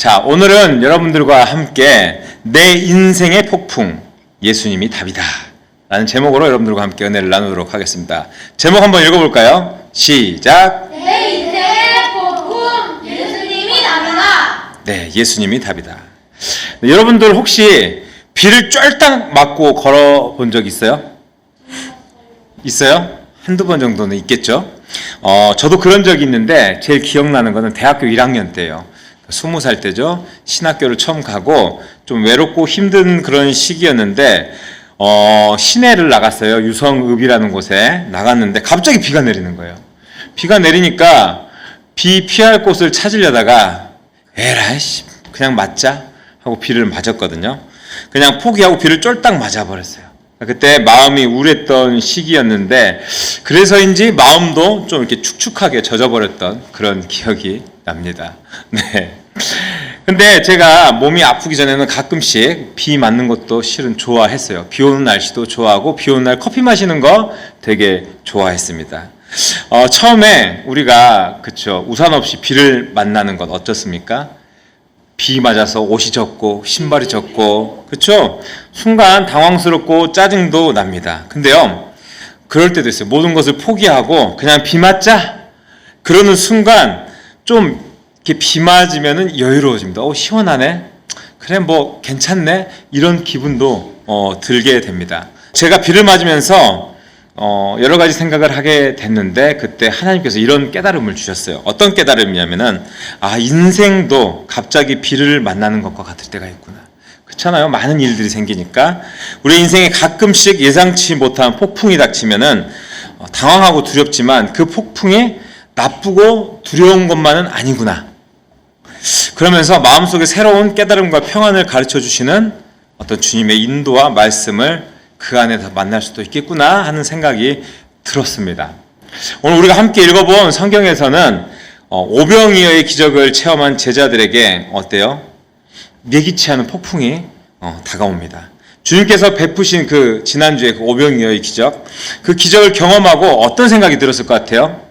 자, 오늘은 여러분들과 함께 내 인생의 폭풍, 예수님이 답이다 라는 제목으로 여러분들과 함께 은혜를 나누도록 하겠습니다. 제목 한번 읽어볼까요? 시작! 내 인생의 폭풍, 예수님이 답이다. 네, 예수님이 답이다. 네, 여러분들 혹시 비를 쫄딱 맞고 걸어본 적 있어요? 있어요? 한두 번 정도는 있겠죠? 저도 그런 적이 있는데 제일 기억나는 거는 대학교 1학년 때예요. 20살 때죠. 신학교를 처음 가고 좀 외롭고 힘든 그런 시기였는데 시내를 나갔어요. 유성읍이라는 곳에 나갔는데 갑자기 비가 내리는 거예요. 비가 내리니까 비 피할 곳을 찾으려다가 에라이 그냥 맞자 하고 비를 맞았거든요. 그냥 포기하고 비를 쫄딱 맞아버렸어요. 그때 마음이 우울했던 시기였는데 그래서인지 마음도 좀 이렇게 축축하게 젖어버렸던 그런 기억이 납니다. 네. 근데 제가 몸이 아프기 전에는 가끔씩 비 맞는 것도 실은 좋아했어요. 비 오는 날씨도 좋아하고 비 오는 날 커피 마시는 거 되게 좋아했습니다. 처음에 우리가 우산 없이 비를 만나는 건 어떻습니까? 비 맞아서 옷이 젖고 신발이 젖고 그렇죠? 순간 당황스럽고 짜증도 납니다. 근데요, 그럴 때도 있어요. 모든 것을 포기하고 그냥 비 맞자 그러는 순간 좀 이렇게 비 맞으면은 여유로워집니다. 시원하네. 그래 뭐 괜찮네. 이런 기분도 들게 됩니다. 제가 비를 맞으면서 여러 가지 생각을 하게 됐는데 그때 하나님께서 이런 깨달음을 주셨어요. 어떤 깨달음이냐면은 인생도 갑자기 비를 만나는 것과 같을 때가 있구나. 그렇잖아요. 많은 일들이 생기니까 우리 인생에 가끔씩 예상치 못한 폭풍이 닥치면은 당황하고 두렵지만 그 폭풍이 나쁘고 두려운 것만은 아니구나. 그러면서 마음속에 새로운 깨달음과 평안을 가르쳐 주시는 어떤 주님의 인도와 말씀을 그 안에서 만날 수도 있겠구나 하는 생각이 들었습니다. 오늘 우리가 함께 읽어본 성경에서는 오병이어의 기적을 체험한 제자들에게 어때요? 예기치 않은 폭풍이 다가옵니다. 주님께서 베푸신 그 지난주에 그 오병이어의 기적, 그 기적을 경험하고 어떤 생각이 들었을 것 같아요?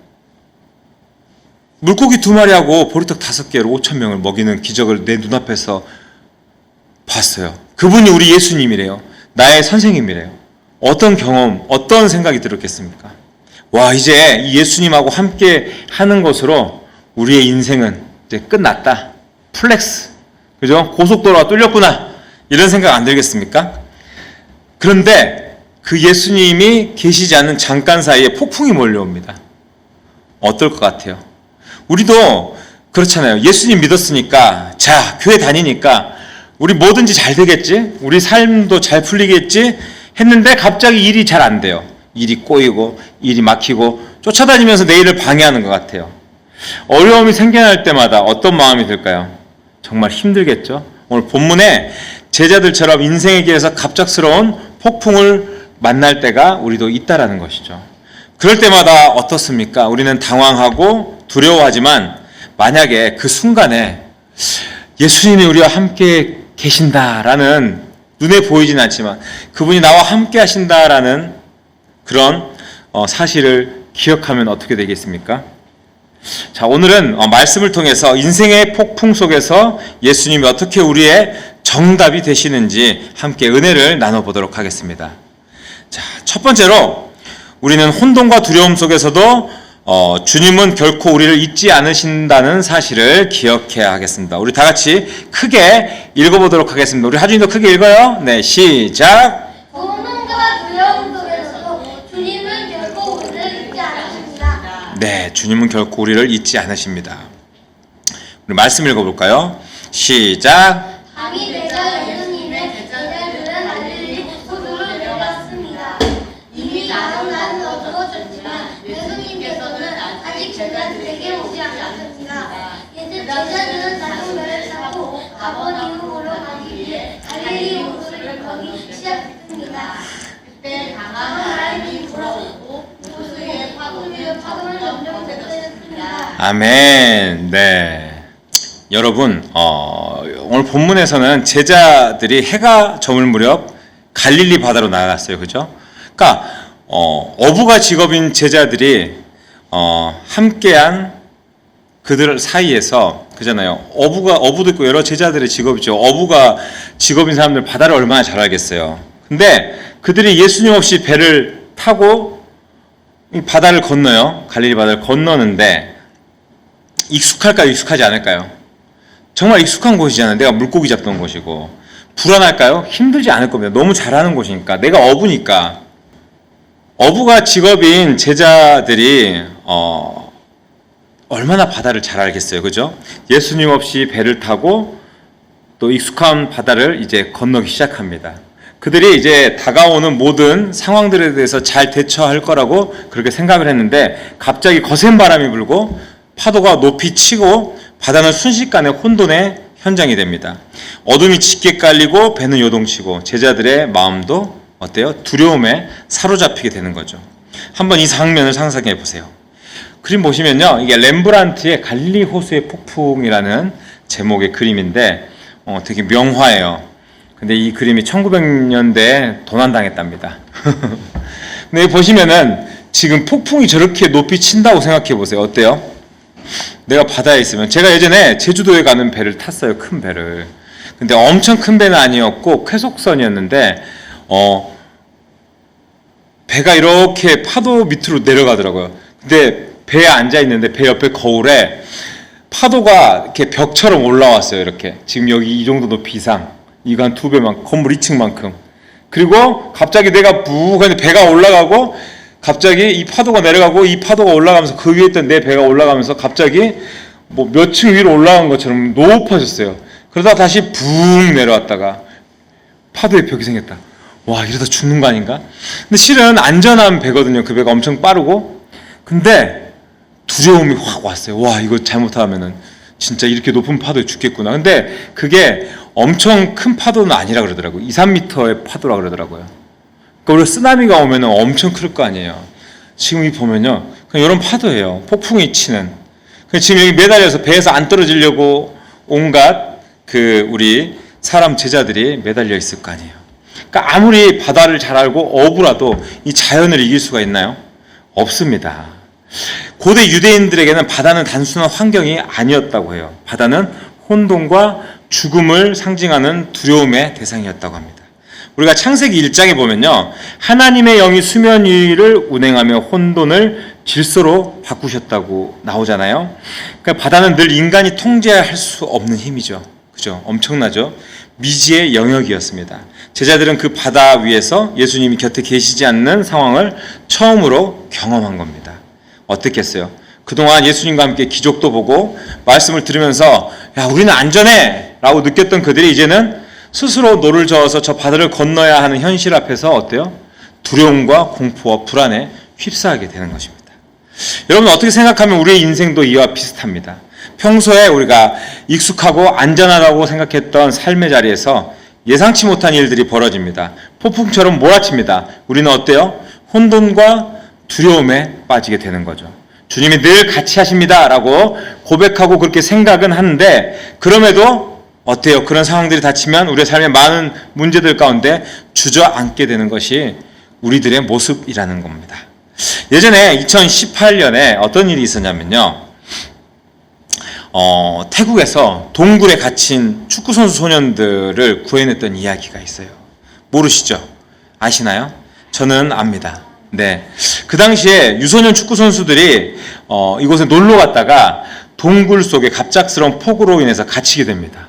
물고기 2마리하고 보리떡 5개로 5,000명을 먹이는 기적을 내 눈앞에서 봤어요. 그분이 우리 예수님이래요. 나의 선생님이래요. 어떤 경험, 어떤 생각이 들었겠습니까? 와, 이제 이 예수님하고 함께 하는 것으로 우리의 인생은 이제 끝났다. 플렉스. 그죠? 고속도로가 뚫렸구나. 이런 생각 안 들겠습니까? 그런데 그 예수님이 계시지 않는 잠깐 사이에 폭풍이 몰려옵니다. 어떨 것 같아요? 우리도 그렇잖아요. 예수님 믿었으니까, 자, 교회 다니니까 우리 뭐든지 잘 되겠지? 우리 삶도 잘 풀리겠지? 했는데 갑자기 일이 잘 안 돼요. 일이 꼬이고 일이 막히고 쫓아다니면서 내 일을 방해하는 것 같아요. 어려움이 생겨날 때마다 어떤 마음이 들까요? 정말 힘들겠죠? 오늘 본문에 제자들처럼 인생의 길에서 갑작스러운 폭풍을 만날 때가 우리도 있다라는 것이죠. 그럴 때마다 어떻습니까? 우리는 당황하고 두려워하지만 만약에 그 순간에 예수님이 우리와 함께 계신다라는 눈에 보이진 않지만 그분이 나와 함께 하신다라는 그런 사실을 기억하면 어떻게 되겠습니까? 자, 오늘은 말씀을 통해서 인생의 폭풍 속에서 예수님이 어떻게 우리의 정답이 되시는지 함께 은혜를 나눠보도록 하겠습니다. 자, 첫 번째로 우리는 혼돈과 두려움 속에서도 주님은 결코 우리를 잊지 않으신다는 사실을 기억해야 하겠습니다. 우리 다 같이 크게 읽어보도록 하겠습니다. 우리 하준이도 크게 읽어요. 네, 시작. 혼돈과 두려움 속에서도 주님은 결코 우리를 잊지 않으십니다. 네, 주님은 결코 우리를 잊지 않으십니다. 우리 말씀 읽어볼까요? 시작. 밤이 되자 예수님의 제자들은 갈릴리 소도로 내려갔습니다. 이미 낮은 어두워졌지만 예수님께서는 아직 제자들에게 오지 않았습니다. 제자들은 작은 배를 타고 가버나움으로 가기 위해 갈릴리 호수를 걷기 시작했습니다. 그때 강한 바람이 불어오고 호수 위에 파도를 점점 세졌습니다. 아멘. 네. 여러분, 오늘 본문에서는 제자들이 해가 저물 무렵 갈릴리 바다로 나갔어요. 그죠? 그러니까 어부가 직업인 제자들이 함께한 그들 사이에서 그잖아요. 어부도 있고 여러 제자들의 직업이죠. 어부가 직업인 사람들 바다를 얼마나 잘 알겠어요. 근데 그들이 예수님 없이 배를 타고 이 바다를 건너요. 갈릴리 바다를 건너는데 익숙할까요? 익숙하지 않을까요? 정말 익숙한 곳이잖아요. 내가 물고기 잡던 곳이고. 불안할까요? 힘들지 않을 겁니다. 너무 잘하는 곳이니까. 내가 어부니까. 어부가 직업인 제자들이 얼마나 바다를 잘 알겠어요. 그죠? 예수님 없이 배를 타고 또 익숙한 바다를 이제 건너기 시작합니다. 그들이 이제 다가오는 모든 상황들에 대해서 잘 대처할 거라고 그렇게 생각을 했는데 갑자기 거센 바람이 불고 파도가 높이 치고 바다는 순식간에 혼돈의 현장이 됩니다. 어둠이 짙게 깔리고 배는 요동치고 제자들의 마음도 어때요? 두려움에 사로잡히게 되는 거죠. 한번 이 장면을 상상해 보세요. 그림 보시면요, 이게 렘브란트의 갈릴리 호수의 폭풍이라는 제목의 그림인데 되게 명화예요. 근데 이 그림이 1900년대에 도난당했답니다. 근데 여기 보시면은 지금 폭풍이 저렇게 높이 친다고 생각해 보세요. 어때요? 내가 바다에 있으면, 제가 예전에 제주도에 가는 배를 탔어요. 큰 배를. 근데 엄청 큰 배는 아니었고 쾌속선이었는데 배가 이렇게 파도 밑으로 내려가더라고요. 근데 배에 앉아 있는데 배 옆에 거울에 파도가 이렇게 벽처럼 올라왔어요. 이렇게 지금 여기 이 정도 높이 이상, 이거 한 2배만, 건물 2층만큼. 그리고 갑자기 내가 부 하는데 배가 올라가고 갑자기 이 파도가 내려가고 이 파도가 올라가면서 그 위에 있던 내 배가 올라가면서 갑자기 뭐 몇 층 위로 올라간 것처럼 높아졌어요. 그러다 다시 붕 내려왔다가 파도의 벽이 생겼다. 와, 이러다 죽는 거 아닌가? 근데 실은 안전한 배거든요. 그 배가 엄청 빠르고. 근데 두려움이 확 왔어요. 와, 이거 잘못하면은 진짜 이렇게 높은 파도에 죽겠구나. 근데 그게 엄청 큰 파도는 아니라 그러더라고요. 2, 3m의 파도라 그러더라고요. 그러니까 우리가 쓰나미가 오면은 엄청 클 거 아니에요. 지금 이 보면요, 그냥 이런 파도예요. 폭풍이 치는. 지금 여기 매달려서 배에서 안 떨어지려고 온갖 우리 사람 제자들이 매달려 있을 거 아니에요. 그러니까 아무리 바다를 잘 알고 어부라도 이 자연을 이길 수가 있나요? 없습니다. 고대 유대인들에게는 바다는 단순한 환경이 아니었다고 해요. 바다는 혼돈과 죽음을 상징하는 두려움의 대상이었다고 합니다. 우리가 창세기 1장에 보면요, 하나님의 영이 수면 위를 운행하며 혼돈을 질서로 바꾸셨다고 나오잖아요. 그러니까 바다는 늘 인간이 통제할 수 없는 힘이죠. 그죠? 엄청나죠? 미지의 영역이었습니다. 제자들은 그 바다 위에서 예수님이 곁에 계시지 않는 상황을 처음으로 경험한 겁니다. 어떻겠어요? 그동안 예수님과 함께 기적도 보고 말씀을 들으면서 야, 우리는 안전해! 라고 느꼈던 그들이 이제는 스스로 노를 저어서 저 바다를 건너야 하는 현실 앞에서 어때요? 두려움과 공포와 불안에 휩싸이게 되는 것입니다. 여러분, 어떻게 생각하면 우리의 인생도 이와 비슷합니다. 평소에 우리가 익숙하고 안전하다고 생각했던 삶의 자리에서 예상치 못한 일들이 벌어집니다. 폭풍처럼 몰아칩니다. 우리는 어때요? 혼돈과 두려움에 빠지게 되는 거죠. 주님이 늘 같이 하십니다 라고 고백하고 그렇게 생각은 하는데, 그럼에도 어때요? 그런 상황들이 닥치면 우리의 삶의 많은 문제들 가운데 주저앉게 되는 것이 우리들의 모습이라는 겁니다. 예전에 2018년에 어떤 일이 있었냐면요, 태국에서 동굴에 갇힌 축구선수 소년들을 구해냈던 이야기가 있어요. 모르시죠? 아시나요? 저는 압니다. 네. 그 당시에 유소년 축구선수들이 이곳에 놀러 갔다가 동굴 속에 갑작스러운 폭우로 인해서 갇히게 됩니다.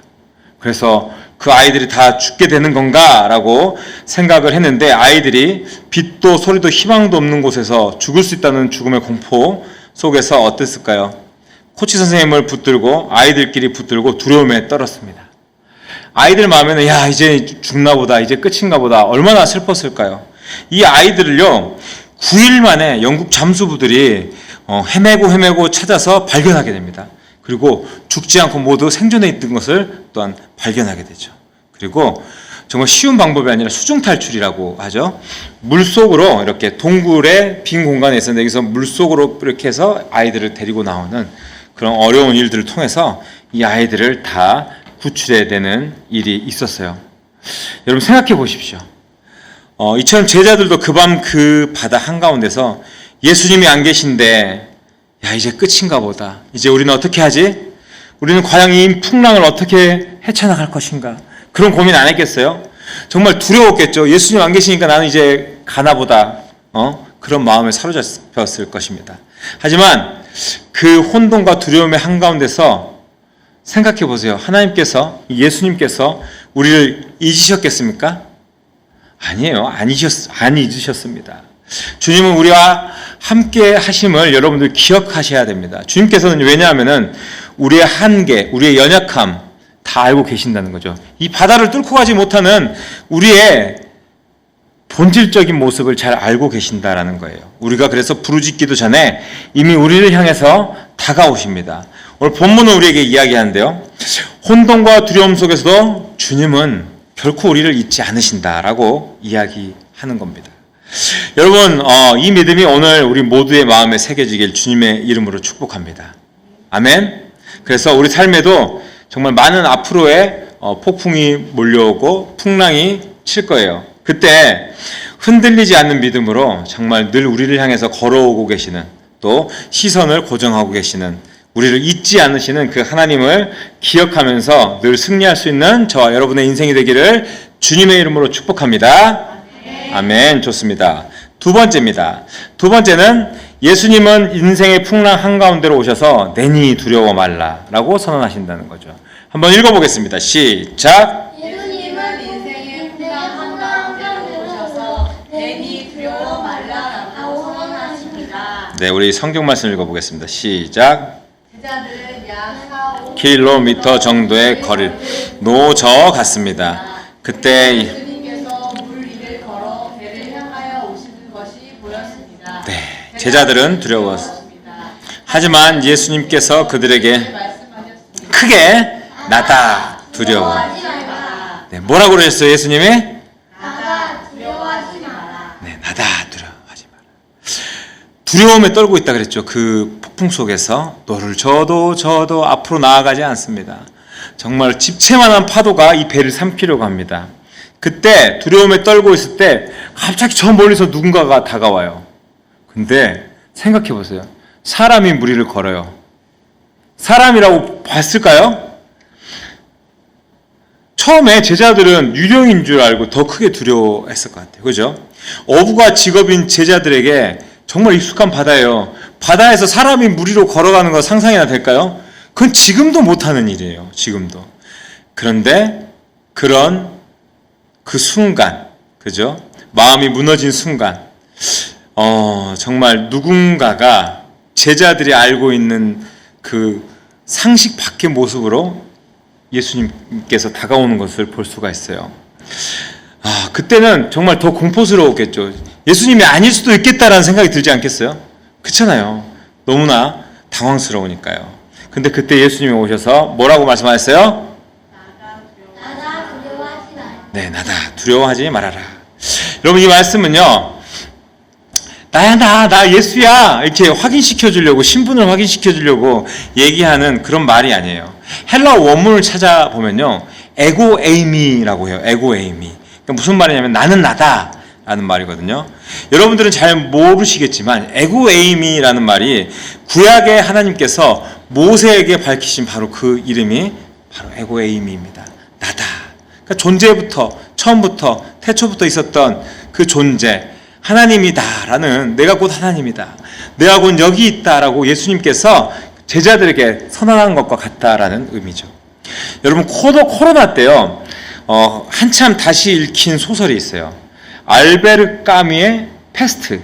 그래서 그 아이들이 다 죽게 되는 건가? 라고 생각을 했는데, 아이들이 빛도 소리도 희망도 없는 곳에서 죽을 수 있다는 죽음의 공포 속에서 어땠을까요? 코치 선생님을 붙들고 아이들끼리 붙들고 두려움에 떨었습니다. 아이들 마음에는 야, 이제 죽나 보다, 이제 끝인가 보다, 얼마나 슬펐을까요? 이 아이들을요, 9일 만에 영국 잠수부들이 헤매고 찾아서 발견하게 됩니다. 그리고 죽지 않고 모두 생존해 있던 것을 또한 발견하게 되죠. 그리고 정말 쉬운 방법이 아니라 수중 탈출이라고 하죠. 물속으로 이렇게 동굴의 빈 공간에 있었는데 여기서 물속으로 이렇게 해서 아이들을 데리고 나오는 그런 어려운 일들을 통해서 이 아이들을 다 구출해야 되는 일이 있었어요. 여러분, 생각해 보십시오. 이처럼 제자들도 그 밤 그 바다 한가운데서 예수님이 안 계신데 야, 이제 끝인가 보다. 이제 우리는 어떻게 하지? 우리는 과연 이 풍랑을 어떻게 헤쳐나갈 것인가? 그런 고민 안 했겠어요? 정말 두려웠겠죠. 예수님 안 계시니까 나는 이제 가나 보다. 그런 마음에 사로잡혔을 것입니다. 하지만 그 혼돈과 두려움의 한가운데서 생각해 보세요. 하나님께서, 예수님께서 우리를 잊으셨겠습니까? 아니에요. 안 잊으셨습니다. 주님은 우리와 함께 하심을 여러분들 기억하셔야 됩니다. 주님께서는 왜냐하면은 우리의 한계, 우리의 연약함 다 알고 계신다는 거죠. 이 바다를 뚫고 가지 못하는 우리의 본질적인 모습을 잘 알고 계신다라는 거예요. 우리가 그래서 부르짖기도 전에 이미 우리를 향해서 다가오십니다. 오늘 본문은 우리에게 이야기하는데요. 혼돈과 두려움 속에서도 주님은 결코 우리를 잊지 않으신다라고 이야기하는 겁니다. 여러분, 이 믿음이 오늘 우리 모두의 마음에 새겨지길 주님의 이름으로 축복합니다. 아멘. 그래서 우리 삶에도 정말 많은 앞으로의 폭풍이 몰려오고 풍랑이 칠 거예요. 그때 흔들리지 않는 믿음으로 정말 늘 우리를 향해서 걸어오고 계시는, 또 시선을 고정하고 계시는, 우리를 잊지 않으시는 그 하나님을 기억하면서 늘 승리할 수 있는 저와 여러분의 인생이 되기를 주님의 이름으로 축복합니다. 아멘. 좋습니다. 두 번째입니다. 두 번째는 예수님은 인생의 풍랑 한가운데로 오셔서 내니 두려워 말라라고 선언하신다는 거죠. 한번 읽어보겠습니다. 시작. 예수님은 인생의 풍랑 한가운데 오셔서 내니 두려워 말라라고 선언하십니다. 네, 우리 성경 말씀 읽어보겠습니다. 시작. 제자들은 약 4, 킬로미터 정도의 거리를 노저 갔습니다. 그때 예수님께서 물 위를 걸어 배를 향하여 오시는 것이 보였습니다. 네, 제자들은 두려웠습니다. 하지만 예수님께서 그들에게 말씀하셨습니다. 크게 나다 두려워. 두려워하지 마라. 네, 뭐라고 그러셨어요, 예수님이? 나다 두려워하지 마라. 네, 나다 두려워하지 마라. 두려움에 떨고 있다 그랬죠. 그 폭풍 속에서 너를 저도 앞으로 나아가지 않습니다. 정말 집채만한 파도가 이 배를 삼키려고 합니다. 그때 두려움에 떨고 있을 때 갑자기 저 멀리서 누군가가 다가와요. 근데 생각해 보세요. 사람이 무리를 걸어요. 사람이라고 봤을까요? 처음에 제자들은 유령인 줄 알고 더 크게 두려워했을 것 같아요. 그죠? 어부가 직업인 제자들에게 정말 익숙한 바다예요. 바다에서 사람이 무리로 걸어가는 거 상상이나 될까요? 그건 지금도 못하는 일이에요. 지금도. 그런데 그런 그 순간, 그죠? 마음이 무너진 순간, 정말 누군가가 제자들이 알고 있는 그 상식 밖의 모습으로 예수님께서 다가오는 것을 볼 수가 있어요. 그때는 정말 더 공포스러웠겠죠. 예수님이 아닐 수도 있겠다라는 생각이 들지 않겠어요? 그렇잖아요. 너무나 당황스러우니까요. 근데 그때 예수님이 오셔서 뭐라고 말씀하셨어요? 나다 두려워하지 마라. 네, 나다 두려워하지 말아라. 여러분, 이 말씀은요, 나야 나 예수야 이렇게 확인시켜 주려고, 신분을 확인시켜 주려고 얘기하는 그런 말이 아니에요. 헬라어 원문을 찾아보면요, 에고 에이미라고 해요. 에고 에이미. 그러니까 무슨 말이냐면 나는 나다 라는 말이거든요. 여러분들은 잘 모르시겠지만 에고 에이미라는 말이 구약의 하나님께서 모세에게 밝히신 바로 그 이름이 바로 에고 에이미입니다. 나다. 그러니까 존재부터, 처음부터, 태초부터 있었던 그 존재, 하나님이다라는, 내가 곧 하나님이다, 내가 곧 여기 있다라고 예수님께서 제자들에게 선언한 것과 같다라는 의미죠. 여러분, 코로나 때요, 한참 다시 읽힌 소설이 있어요. 알베르 까뮈의 패스트.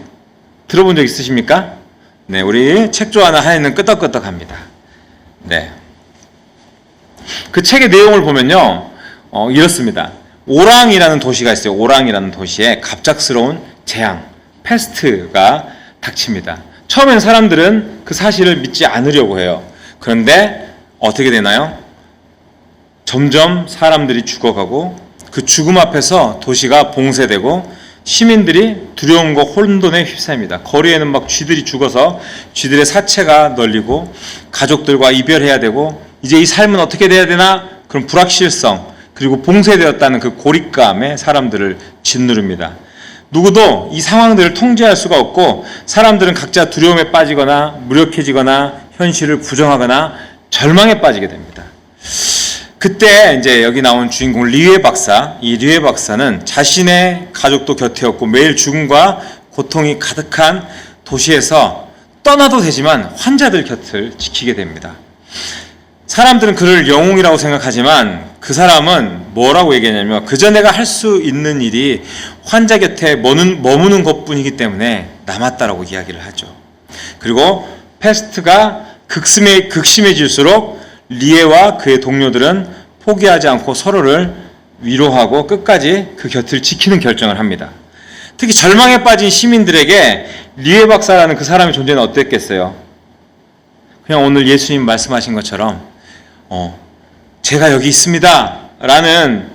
들어본 적 있으십니까? 네, 우리 책 좋아하는 하에는 끄덕끄덕합니다. 네. 그 책의 내용을 보면요, 이렇습니다. 오랑이라는 도시가 있어요. 오랑이라는 도시에 갑작스러운 재앙, 패스트가 닥칩니다. 처음엔 사람들은 그 사실을 믿지 않으려고 해요. 그런데 어떻게 되나요? 점점 사람들이 죽어가고 그 죽음 앞에서 도시가 봉쇄되고 시민들이 두려움과 혼돈에 휩싸입니다. 거리에는 막 쥐들이 죽어서 쥐들의 사체가 널리고 가족들과 이별해야 되고 이제 이 삶은 어떻게 돼야 되나? 그런 불확실성, 그리고 봉쇄되었다는 그 고립감에 사람들을 짓누릅니다. 누구도 이 상황들을 통제할 수가 없고 사람들은 각자 두려움에 빠지거나 무력해지거나 현실을 부정하거나 절망에 빠지게 됩니다. 그때 이제 여기 나온 주인공 리웨 박사, 이 리웨 박사는 자신의 가족도 곁에 없고 매일 죽음과 고통이 가득한 도시에서 떠나도 되지만 환자들 곁을 지키게 됩니다. 사람들은 그를 영웅이라고 생각하지만 그 사람은 뭐라고 얘기하냐면 그저 내가 할 수 있는 일이 환자 곁에 머무는 것뿐이기 때문에 남았다라고 이야기를 하죠. 그리고 패스트가 극심해질수록 리에와 그의 동료들은 포기하지 않고 서로를 위로하고 끝까지 그 곁을 지키는 결정을 합니다. 특히 절망에 빠진 시민들에게 리에 박사라는 그 사람의 존재는 어땠겠어요? 그냥 오늘 예수님 말씀하신 것처럼 제가 여기 있습니다 라는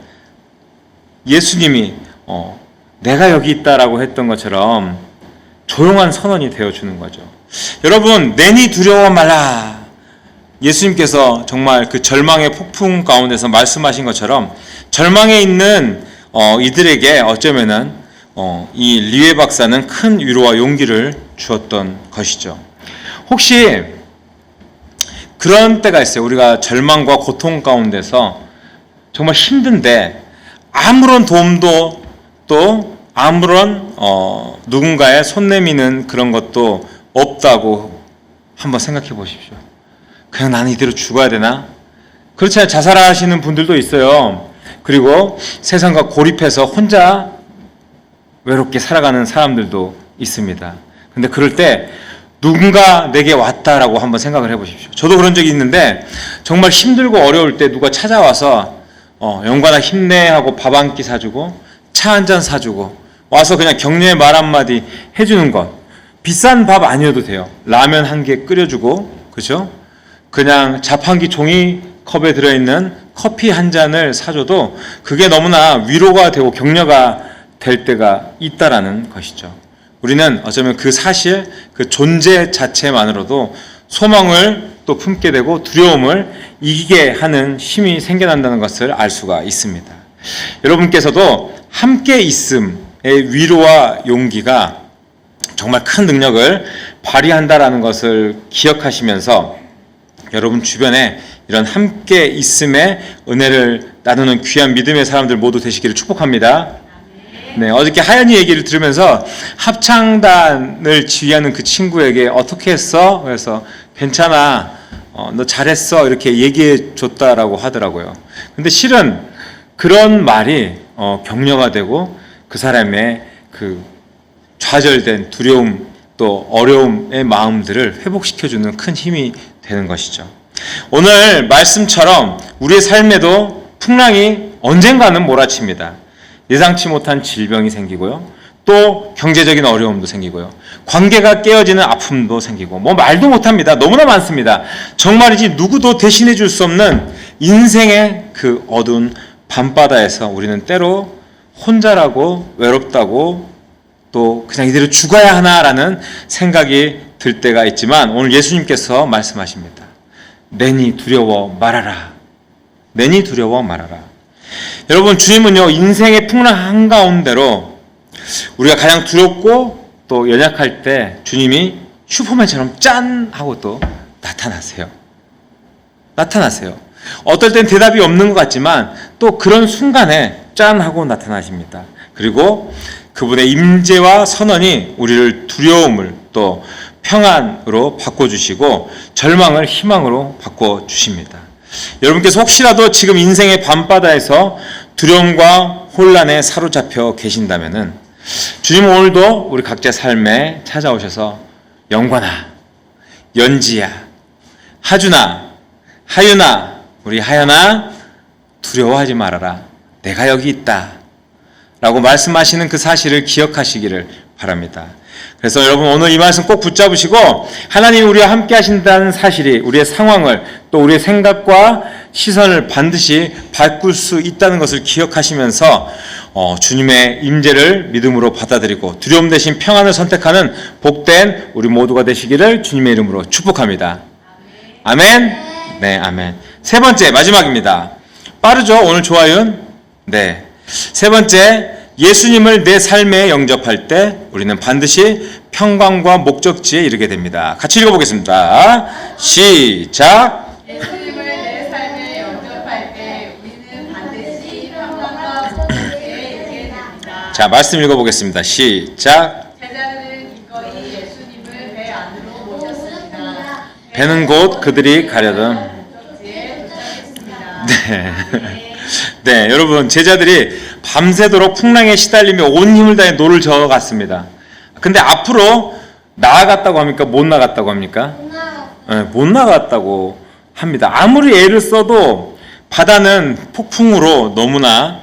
예수님이 내가 여기 있다라고 했던 것처럼 조용한 선언이 되어주는 거죠. 여러분, 내니 두려워 말라. 예수님께서 정말 그 절망의 폭풍 가운데서 말씀하신 것처럼 절망에 있는 이들에게 어쩌면은 이 리웨 박사는 큰 위로와 용기를 주었던 것이죠. 혹시 그런 때가 있어요. 우리가 절망과 고통 가운데서 정말 힘든데 아무런 도움도 또 아무런 누군가의 손 내미는 그런 것도 없다고 한번 생각해 보십시오. 그냥 나는 이대로 죽어야 되나? 그렇지, 자살하시는 분들도 있어요. 그리고 세상과 고립해서 혼자 외롭게 살아가는 사람들도 있습니다. 근데 그럴 때 누군가 내게 왔다라고 한번 생각을 해보십시오. 저도 그런 적이 있는데 정말 힘들고 어려울 때 누가 찾아와서 영관아 힘내 하고 밥 한 끼 사주고 차 한 잔 사주고 와서 그냥 격려의 말 한마디 해주는 것. 비싼 밥 아니어도 돼요. 라면 한 개 끓여주고, 그죠? 그냥 자판기 종이컵에 들어있는 커피 한 잔을 사줘도 그게 너무나 위로가 되고 격려가 될 때가 있다라는 것이죠. 우리는 어쩌면 그 사실, 그 존재 자체만으로도 소망을 또 품게 되고 두려움을 이기게 하는 힘이 생겨난다는 것을 알 수가 있습니다. 여러분께서도 함께 있음의 위로와 용기가 정말 큰 능력을 발휘한다라는 것을 기억하시면서 여러분 주변에 이런 함께 있음의 은혜를 나누는 귀한 믿음의 사람들 모두 되시기를 축복합니다. 네, 어저께 하연이 얘기를 들으면서 합창단을 지휘하는 그 친구에게 어떻게 했어? 그래서 괜찮아, 너 잘했어 이렇게 얘기해 줬다라고 하더라고요. 근데 실은 그런 말이 격려가 되고 그 사람의 그 좌절된 두려움 또 어려움의 마음들을 회복시켜주는 큰 힘이 되는 것이죠. 오늘 말씀처럼 우리의 삶에도 풍랑이 언젠가는 몰아칩니다. 예상치 못한 질병이 생기고요. 또 경제적인 어려움도 생기고요. 관계가 깨어지는 아픔도 생기고 뭐 말도 못합니다. 너무나 많습니다. 정말이지 누구도 대신해 줄 수 없는 인생의 그 어두운 밤바다에서 우리는 때로 혼자라고 외롭다고 또 그냥 이대로 죽어야 하나라는 생각이 들 때가 있지만 오늘 예수님께서 말씀하십니다. 내니 두려워 말아라. 내니 두려워 말아라. 여러분, 주님은요 인생의 풍랑 한가운데로 우리가 가장 두렵고 또 연약할 때 주님이 슈퍼맨처럼 짠 하고 또 나타나세요. 어떨 땐 대답이 없는 것 같지만 또 그런 순간에 짠 하고 나타나십니다. 그리고 그분의 임재와 선언이 우리를 두려움을 또 평안으로 바꿔주시고 절망을 희망으로 바꿔주십니다. 여러분께서 혹시라도 지금 인생의 밤바다에서 두려움과 혼란에 사로잡혀 계신다면은 주님 오늘도 우리 각자 삶에 찾아오셔서 영관아, 연지야, 하준아, 하윤아, 우리 하연아 두려워하지 말아라. 내가 여기 있다. 라고 말씀하시는 그 사실을 기억하시기를 바랍니다. 그래서 여러분 오늘 이 말씀 꼭 붙잡으시고 하나님이 우리와 함께 하신다는 사실이 우리의 상황을 또 우리의 생각과 시선을 반드시 바꿀 수 있다는 것을 기억하시면서 주님의 임재를 믿음으로 받아들이고 두려움 대신 평안을 선택하는 복된 우리 모두가 되시기를 주님의 이름으로 축복합니다. 아멘. 네, 아멘. 세 번째 마지막입니다. 빠르죠? 오늘 좋아요는? 네. 세 번째, 예수님을 내 삶에 영접할 때 우리는 반드시 평강과 목적지에 이르게 됩니다. 같이 읽어보겠습니다. 시작. 예수님을 내 삶에 영접할 때 우리는 반드시 평강과 목적지에 이르게 됩니다. 자, 말씀 읽어보겠습니다. 시작. 제자들은 기꺼이 예수님을 배 안으로 모셨습니다. 배는 곧 그들이 가려던 목적지에 도착했습니다. 네, 여러분 제자들이 밤새도록 풍랑에 시달리며 온 힘을 다해 노를 저어갔습니다. 근데 앞으로 나아갔다고 합니까? 못 나갔다고 합니까? 네, 못 나갔다고 합니다. 아무리 애를 써도 바다는 폭풍으로 너무나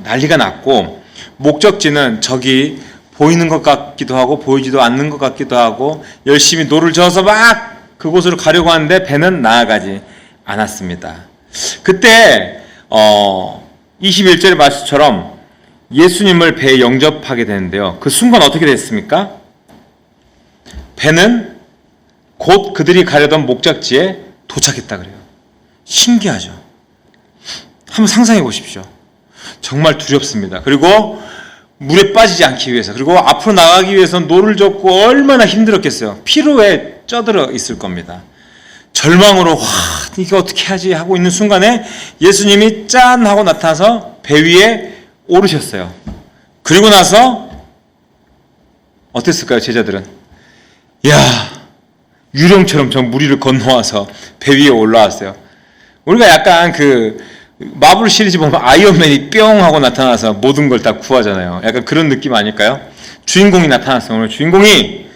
난리가 났고 목적지는 저기 보이는 것 같기도 하고 보이지도 않는 것 같기도 하고 열심히 노를 저어서 막 그곳으로 가려고 하는데 배는 나아가지 않았습니다. 그때 21절의 말씀처럼 예수님을 배에 영접하게 되는데요. 그 순간 어떻게 됐습니까? 배는 곧 그들이 가려던 목적지에 도착했다 그래요. 신기하죠? 한번 상상해 보십시오. 정말 두렵습니다. 그리고 물에 빠지지 않기 위해서, 그리고 앞으로 나가기 위해서 노를 젓고 얼마나 힘들었겠어요. 피로에 쪄들어 있을 겁니다. 절망으로 와 이게 어떻게 하지 하고 있는 순간에 예수님이 짠 하고 나타나서 배 위에 오르셨어요. 그리고 나서 어땠을까요? 제자들은 야 유령처럼 저 물 위를 건너와서 배 위에 올라왔어요. 우리가 약간 그 마블 시리즈 보면 아이언맨이 뿅 하고 나타나서 모든 걸 다 구하잖아요. 약간 그런 느낌 아닐까요? 주인공이 나타났어요. 오늘 주인공이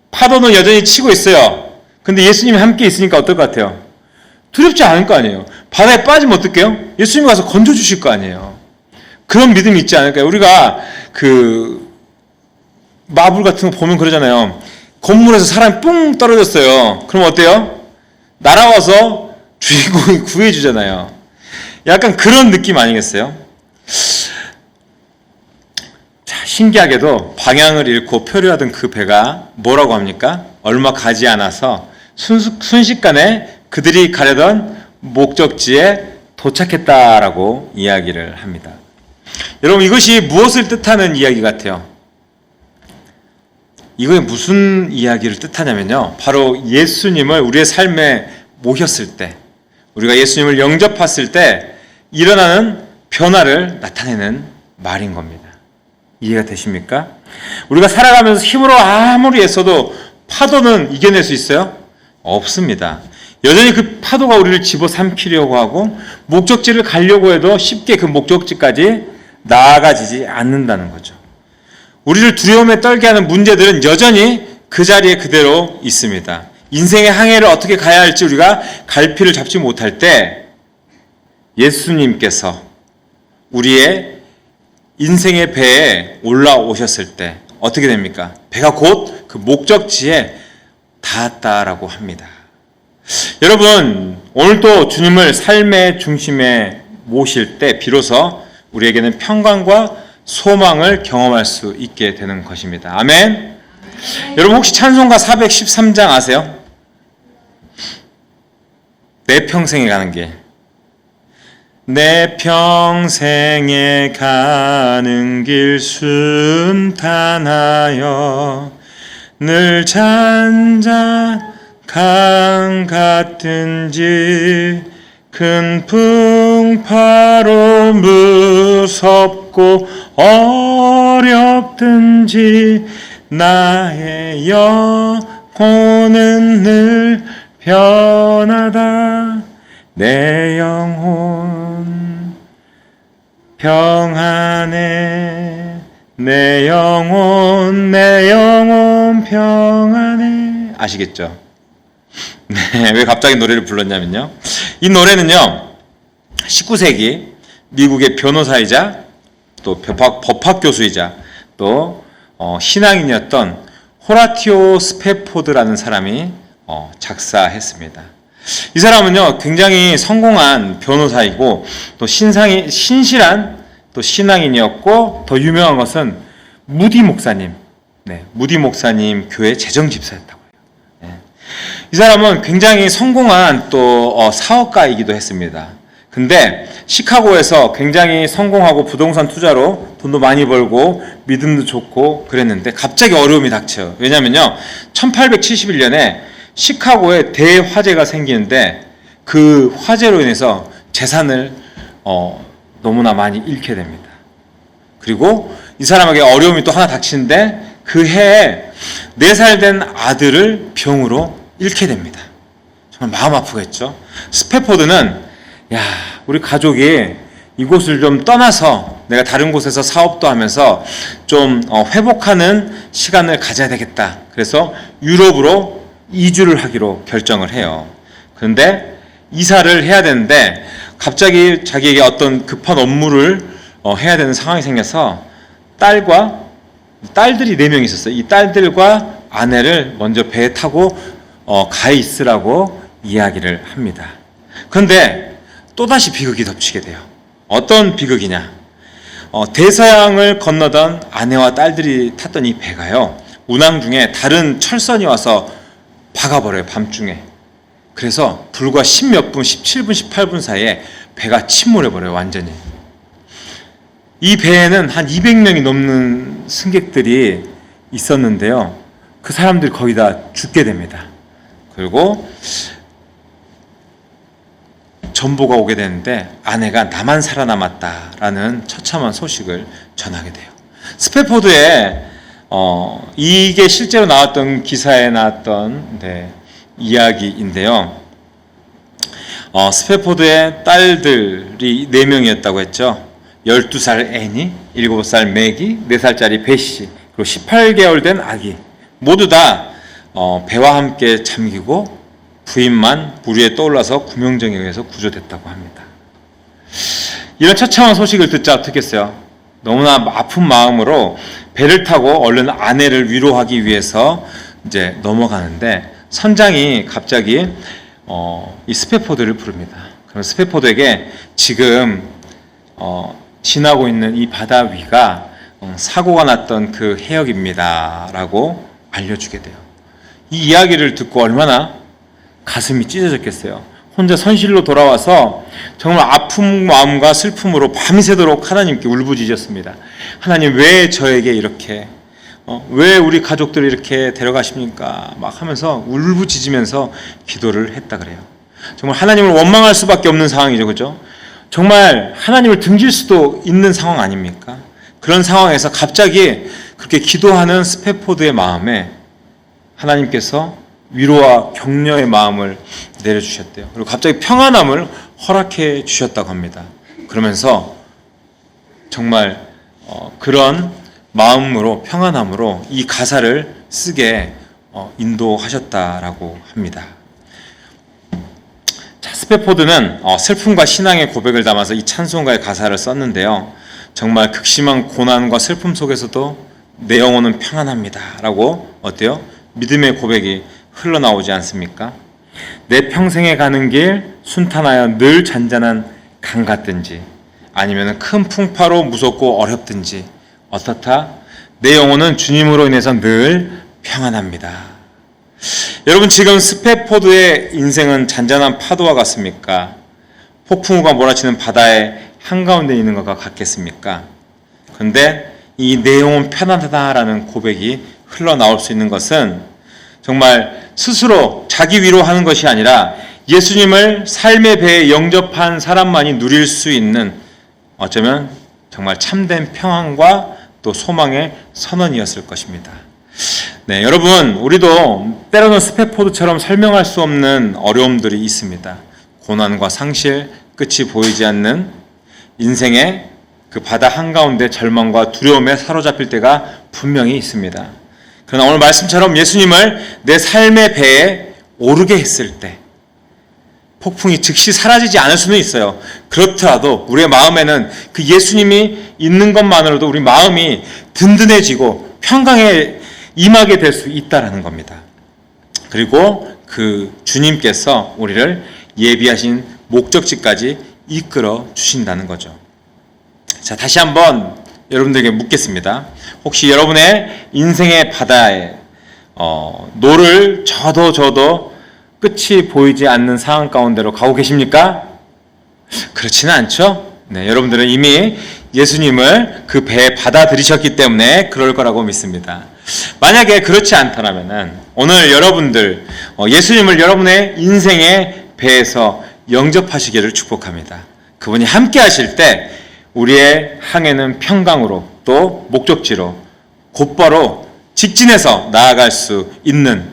파도는 여전히 치고 있어요. 근데 예수님이 함께 있으니까 어떨 것 같아요? 두렵지 않을 거 아니에요. 바다에 빠지면 어떡해요? 예수님이 와서 건져주실 거 아니에요. 그런 믿음이 있지 않을까요? 우리가 그 마블 같은 거 보면 그러잖아요. 건물에서 사람이 뿡 떨어졌어요. 그럼 어때요? 날아와서 주인공이 구해주잖아요. 약간 그런 느낌 아니겠어요? 자, 신기하게도 방향을 잃고 표류하던 그 배가 뭐라고 합니까? 얼마 가지 않아서 순식간에 그들이 가려던 목적지에 도착했다라고 이야기를 합니다. 여러분 이것이 무엇을 뜻하는 이야기 같아요? 이거에 무슨 이야기를 뜻하냐면요. 바로 예수님을 우리의 삶에 모셨을 때, 우리가 예수님을 영접했을 때 일어나는 변화를 나타내는 말인 겁니다. 이해가 되십니까? 우리가 살아가면서 힘으로 아무리 애써도 파도는 이겨낼 수 있어요? 없습니다. 여전히 그 파도가 우리를 집어삼키려고 하고 목적지를 가려고 해도 쉽게 그 목적지까지 나아가지지 않는다는 거죠. 우리를 두려움에 떨게 하는 문제들은 여전히 그 자리에 그대로 있습니다. 인생의 항해를 어떻게 가야 할지 우리가 갈피를 잡지 못할 때 예수님께서 우리의 인생의 배에 올라오셨을 때 어떻게 됩니까? 배가 곧 그 목적지에 닿았다라고 합니다. 여러분 오늘도 주님을 삶의 중심에 모실 때 비로소 우리에게는 평강과 소망을 경험할 수 있게 되는 것입니다. 아멘. 여러분 혹시 찬송가 413장 아세요? 내 평생에 가는 길. 내 평생에 가는 길 순탄하여 늘 잔잔강 같은지 큰 풍파로 무섭고 어렵든지 나의 영혼은 늘 편하다. 내 영혼 평안해. 내 영혼 평안해. 아시겠죠? 네, 왜 갑자기 노래를 불렀냐면요. 이 노래는요, 19세기 미국의 변호사이자 또 법학 교수이자 또 신앙인이었던 호라티오 스페포드라는 사람이 작사했습니다. 이 사람은요, 굉장히 성공한 변호사이고 또 신실한 또 신앙인이었고 더 유명한 것은 무디 목사님, 무디 목사님 교회 재정집사였다고 해요. 이 사람은 굉장히 성공한 또 사업가이기도 했습니다. 근데 시카고에서 굉장히 성공하고 부동산 투자로 돈도 많이 벌고 믿음도 좋고 그랬는데 갑자기 어려움이 닥쳐요. 왜냐면요, 1871년에 시카고에 대화재가 생기는데 그 화재로 인해서 재산을 너무나 많이 잃게 됩니다. 그리고 이 사람에게 어려움이 또 하나 닥치는데 그 해에 4살 된 아들을 병으로 잃게 됩니다. 정말 마음 아프겠죠. 스패포드는 우리 가족이 이곳을 좀 떠나서 내가 다른 곳에서 사업도 하면서 좀 회복하는 시간을 가져야 되겠다. 그래서 유럽으로 이주를 하기로 결정을 해요. 그런데 이사를 해야 되는데 갑자기 자기에게 어떤 급한 업무를 해야 되는 상황이 생겨서 딸들이 4명 있었어요. 이 딸들과 아내를 먼저 배에 타고 가 있으라고 이야기를 합니다. 그런데 또다시 비극이 덮치게 돼요. 어떤 비극이냐? 대서양을 건너던 아내와 딸들이 탔던 이 배가요, 운항 중에 다른 철선이 와서 박아버려요, 밤중에. 그래서 불과 10몇 분, 17분, 18분 사이에 배가 침몰해버려요, 완전히. 이 배에는 한 200명이 넘는 승객들이 있었는데요, 그 사람들이 거의 다 죽게 됩니다. 그리고 전보가 오게 되는데 아내가 나만 살아남았다라는 처참한 소식을 전하게 돼요. 스패포드에 이게 실제로 나왔던 기사에 나왔던 이야기인데요. 스패포드의 딸들이 4명이었다고 했죠. 12살 애니, 7살 맥이, 4살짜리 베시, 그리고 18개월 된 아기, 모두 다 배와 함께 잠기고 부인만 물 위에 떠올라서 구명정에 의해서 구조됐다고 합니다. 이런 처참한 소식을 듣자 어떻겠어요? 너무나 아픈 마음으로 배를 타고 얼른 아내를 위로하기 위해서 이제 넘어가는데 선장이 갑자기 이 스패포드를 부릅니다. 그럼 스패포드에게 지금 지나고 있는 이 바다 위가 사고가 났던 그 해역입니다 라고 알려주게 돼요. 이 이야기를 듣고 얼마나 가슴이 찢어졌겠어요. 혼자 선실로 돌아와서 정말 아픈 마음과 슬픔으로 밤새도록 하나님께 울부짖었습니다. 하나님, 왜 저에게 이렇게 왜 우리 가족들을 이렇게 데려가십니까? 막 하면서 울부짖으면서 기도를 했다 그래요. 정말 하나님을 원망할 수밖에 없는 상황이죠, 그죠? 정말 하나님을 등질 수도 있는 상황 아닙니까? 그런 상황에서 갑자기 그렇게 기도하는 스패포드의 마음에 하나님께서 위로와 격려의 마음을 내려주셨대요. 그리고 갑자기 평안함을 허락해 주셨다고 합니다. 그러면서 정말 그런 마음으로, 평안함으로 이 가사를 쓰게 인도하셨다라고 합니다. 자, 스패포드는 슬픔과 신앙의 고백을 담아서 이 찬송가의 가사를 썼는데요. 정말 극심한 고난과 슬픔 속에서도 내 영혼은 평안합니다 라고 어때요? 믿음의 고백이 흘러나오지 않습니까? 내 평생에 가는 길 순탄하여 늘 잔잔한 강 같든지 아니면 큰 풍파로 무섭고 어렵든지 어떻다? 내 영혼은 주님으로 인해서 늘 평안합니다. 여러분, 지금 스패포드의 인생은 잔잔한 파도와 같습니까? 폭풍우가 몰아치는 바다의 한가운데 있는 것과 같겠습니까? 그런데 이 내 영혼 편안하다라는 고백이 흘러나올 수 있는 것은 정말 스스로 자기 위로하는 것이 아니라 예수님을 삶의 배에 영접한 사람만이 누릴 수 있는 어쩌면 정말 참된 평안과 또 소망의 선언이었을 것입니다. 네, 여러분, 우리도 때로는 스패포드처럼 설명할 수 없는 어려움들이 있습니다. 고난과 상실, 끝이 보이지 않는 인생의 그 바다 한가운데 절망과 두려움에 사로잡힐 때가 분명히 있습니다. 그러나 오늘 말씀처럼 예수님을 내 삶의 배에 오르게 했을 때 폭풍이 즉시 사라지지 않을 수는 있어요. 그렇더라도 우리의 마음에는 그 예수님이 있는 것만으로도 우리 마음이 든든해지고 평강에 임하게 될 수 있다는 겁니다. 그리고 그 주님께서 우리를 예비하신 목적지까지 이끌어 주신다는 거죠. 자, 다시 한번 여러분들에게 묻겠습니다. 혹시 여러분의 인생의 바다에 노를 저도 끝이 보이지 않는 상황 가운데로 가고 계십니까? 그렇지는 않죠. 네, 여러분들은 이미 예수님을 그 배에 받아들이셨기 때문에 그럴 거라고 믿습니다. 만약에 그렇지 않다면 오늘 여러분들 예수님을 여러분의 인생의 배에서 영접하시기를 축복합니다. 그분이 함께 하실 때 우리의 항해는 평강으로 또 목적지로 곧바로 직진해서 나아갈 수 있는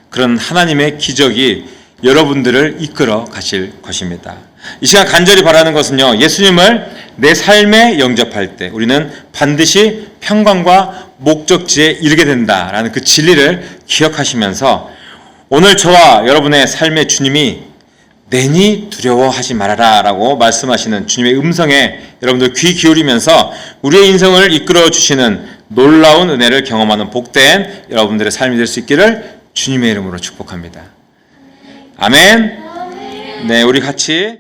그런 하나님의 기적이 여러분들을 이끌어 가실 것입니다. 이 시간 간절히 바라는 것은요, 예수님을 내 삶에 영접할 때 우리는 반드시 평강과 목적지에 이르게 된다라는 그 진리를 기억하시면서 오늘 저와 여러분의 삶의 주님이 내니 두려워하지 말아라 라고 말씀하시는 주님의 음성에 여러분들 귀 기울이면서 우리의 인생을 이끌어 주시는 놀라운 은혜를 경험하는 복된 여러분들의 삶이 될 수 있기를 주님의 이름으로 축복합니다. 아멘. 네, 우리 같이